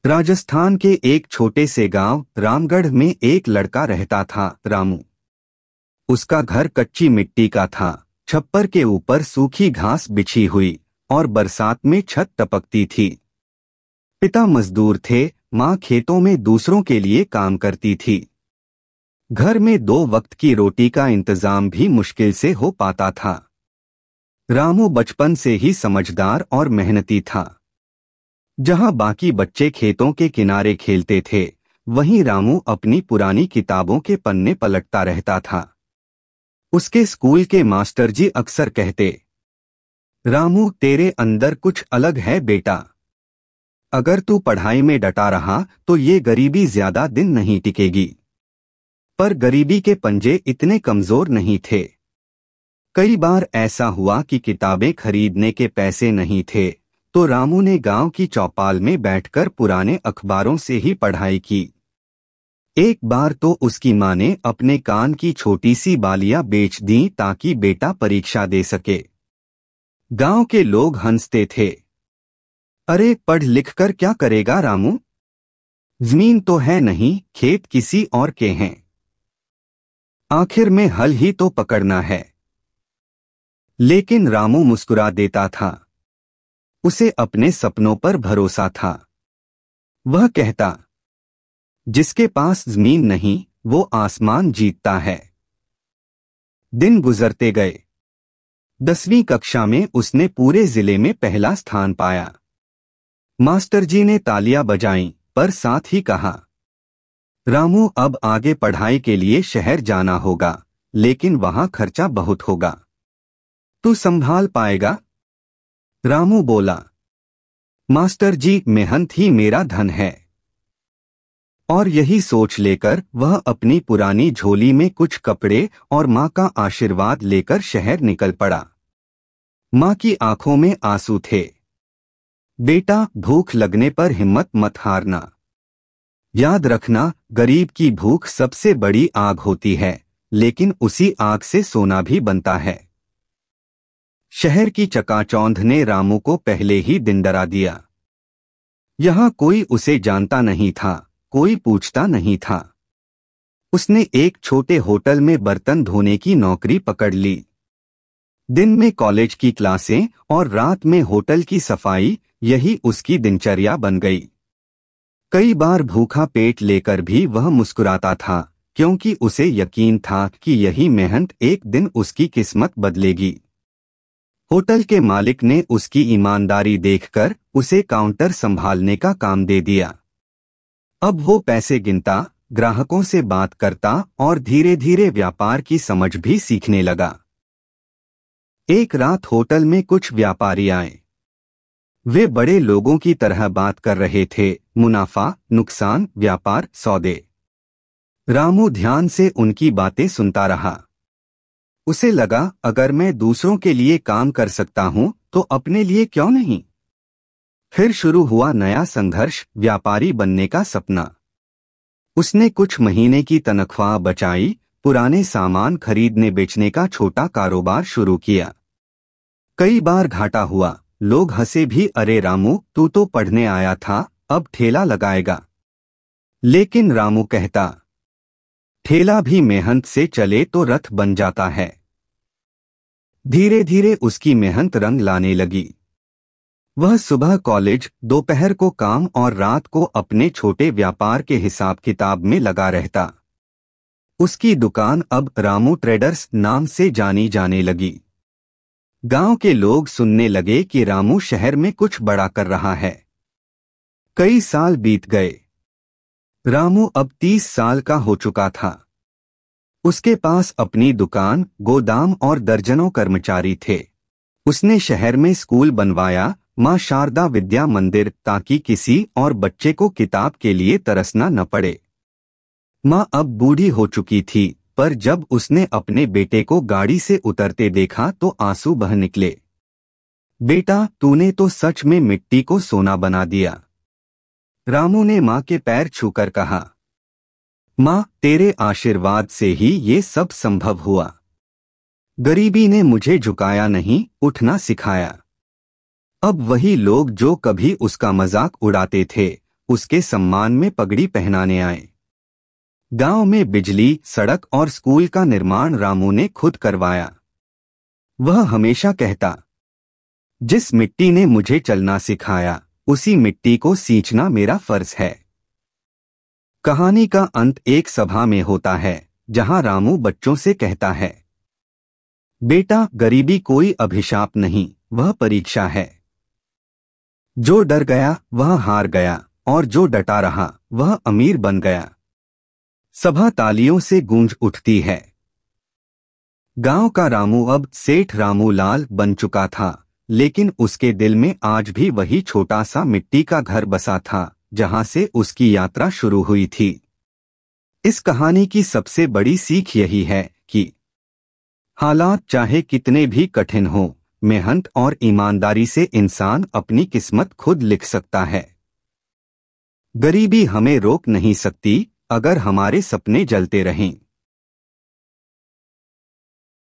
राजस्थान के एक छोटे से गांव रामगढ़ में एक लड़का रहता था, रामू। उसका घर कच्ची मिट्टी का था। छप्पर के ऊपर सूखी घास बिछी हुई और बरसात में छत टपकती थी। पिता मजदूर थे, माँ खेतों में दूसरों के लिए काम करती थी। घर में 2 वक्त की रोटी का इंतजाम भी मुश्किल से हो पाता था। रामू बचपन से ही समझदार और मेहनती था। जहां बाकी बच्चे खेतों के किनारे खेलते थे, वहीं रामू अपनी पुरानी किताबों के पन्ने पलटता रहता था। उसके स्कूल के मास्टर जी अक्सर कहते, रामू, तेरे अंदर कुछ अलग है बेटा। अगर तू पढ़ाई में डटा रहा तो ये गरीबी ज्यादा दिन नहीं टिकेगी। पर गरीबी के पंजे इतने कमजोर नहीं थे। कई बार ऐसा हुआ कि किताबें खरीदने के पैसे नहीं थे, तो रामू ने गांव की चौपाल में बैठकर पुराने अखबारों से ही पढ़ाई की। एक बार तो उसकी मां ने अपने कान की छोटी सी बालियां बेच दी ताकि बेटा परीक्षा दे सके। गांव के लोग हंसते थे, अरे पढ़ लिख कर क्या करेगा रामू, जमीन तो है नहीं, खेत किसी और के हैं, आखिर में हल ही तो पकड़ना है। लेकिन रामू मुस्कुरा देता था। उसे अपने सपनों पर भरोसा था। वह कहता, जिसके पास जमीन नहीं वो आसमान जीतता है। दिन गुजरते गए। 10वीं कक्षा में उसने पूरे जिले में पहला स्थान पाया। मास्टर जी ने तालियां बजाईं, पर साथ ही कहा, रामू, अब आगे पढ़ाई के लिए शहर जाना होगा, लेकिन वहां खर्चा बहुत होगा। तू संभाल पाएगा? रामू बोला, मास्टर जी, मेहनत ही मेरा धन है। और यही सोच लेकर वह अपनी पुरानी झोली में कुछ कपड़े और मां का आशीर्वाद लेकर शहर निकल पड़ा। मां की आंखों में आंसू थे। बेटा, भूख लगने पर हिम्मत मत हारना। याद रखना, गरीब की भूख सबसे बड़ी आग होती है, लेकिन उसी आग से सोना भी बनता है। शहर की चकाचौंध ने रामू को पहले ही दिन डरा दिया। यहाँ कोई उसे जानता नहीं था, कोई पूछता नहीं था। उसने एक छोटे होटल में बर्तन धोने की नौकरी पकड़ ली। दिन में कॉलेज की क्लासें और रात में होटल की सफाई, यही उसकी दिनचर्या बन गई। कई बार भूखा पेट लेकर भी वह मुस्कुराता था, क्योंकि उसे यकीन था कि यही मेहनत एक दिन उसकी किस्मत बदलेगी। होटल के मालिक ने उसकी ईमानदारी देखकर उसे काउंटर संभालने का काम दे दिया। अब वो पैसे गिनता, ग्राहकों से बात करता और धीरे धीरे व्यापार की समझ भी सीखने लगा। एक रात होटल में कुछ व्यापारी आए। वे बड़े लोगों की तरह बात कर रहे थे, मुनाफा, नुकसान, व्यापार, सौदे। रामू ध्यान से उनकी बातें सुनता रहा। उसे लगा, अगर मैं दूसरों के लिए काम कर सकता हूं तो अपने लिए क्यों नहीं। फिर शुरू हुआ नया संघर्ष, व्यापारी बनने का सपना। उसने कुछ महीने की तनख्वाह बचाई, पुराने सामान खरीदने बेचने का छोटा कारोबार शुरू किया। कई बार घाटा हुआ, लोग हंसे भी, अरे रामू, तू तो पढ़ने आया था, अब ठेला लगाएगा। लेकिन रामू कहता, ठेला भी मेहनत से चले तो रथ बन जाता है। धीरे धीरे उसकी मेहनत रंग लाने लगी। वह सुबह कॉलेज, दोपहर को काम और रात को अपने छोटे व्यापार के हिसाब किताब में लगा रहता। उसकी दुकान अब रामू ट्रेडर्स नाम से जानी जाने लगी। गांव के लोग सुनने लगे कि रामू शहर में कुछ बड़ा कर रहा है। कई साल बीत गए। रामू अब 30 साल का हो चुका था। उसके पास अपनी दुकान, गोदाम और दर्जनों कर्मचारी थे। उसने शहर में स्कूल बनवाया, मां शारदा विद्या मंदिर, ताकि किसी और बच्चे को किताब के लिए तरसना न पड़े। मां अब बूढ़ी हो चुकी थी, पर जब उसने अपने बेटे को गाड़ी से उतरते देखा तो आंसू बह निकले। बेटा, तूने तो सच में मिट्टी को सोना बना दिया। रामू ने मां के पैर छूकर कहा, मां, तेरे आशीर्वाद से ही ये सब संभव हुआ। गरीबी ने मुझे झुकाया नहीं, उठना सिखाया। अब वही लोग जो कभी उसका मजाक उड़ाते थे, उसके सम्मान में पगड़ी पहनाने आए। गांव में बिजली, सड़क और स्कूल का निर्माण रामू ने खुद करवाया। वह हमेशा कहता, जिस मिट्टी ने मुझे चलना सिखाया, उसी मिट्टी को सींचना मेरा फर्ज है। कहानी का अंत एक सभा में होता है, जहां रामू बच्चों से कहता है, बेटा, गरीबी कोई अभिशाप नहीं, वह परीक्षा है। जो डर गया वह हार गया, और जो डटा रहा वह अमीर बन गया। सभा तालियों से गूंज उठती है। गांव का रामू अब सेठ रामू लाल बन चुका था, लेकिन उसके दिल में आज भी वही छोटा सा मिट्टी का घर बसा था, जहां से उसकी यात्रा शुरू हुई थी। इस कहानी की सबसे बड़ी सीख यही है कि हालात चाहे कितने भी कठिन हो, मेहनत और ईमानदारी से इंसान अपनी किस्मत खुद लिख सकता है। गरीबी हमें रोक नहीं सकती, अगर हमारे सपने जलते रहें।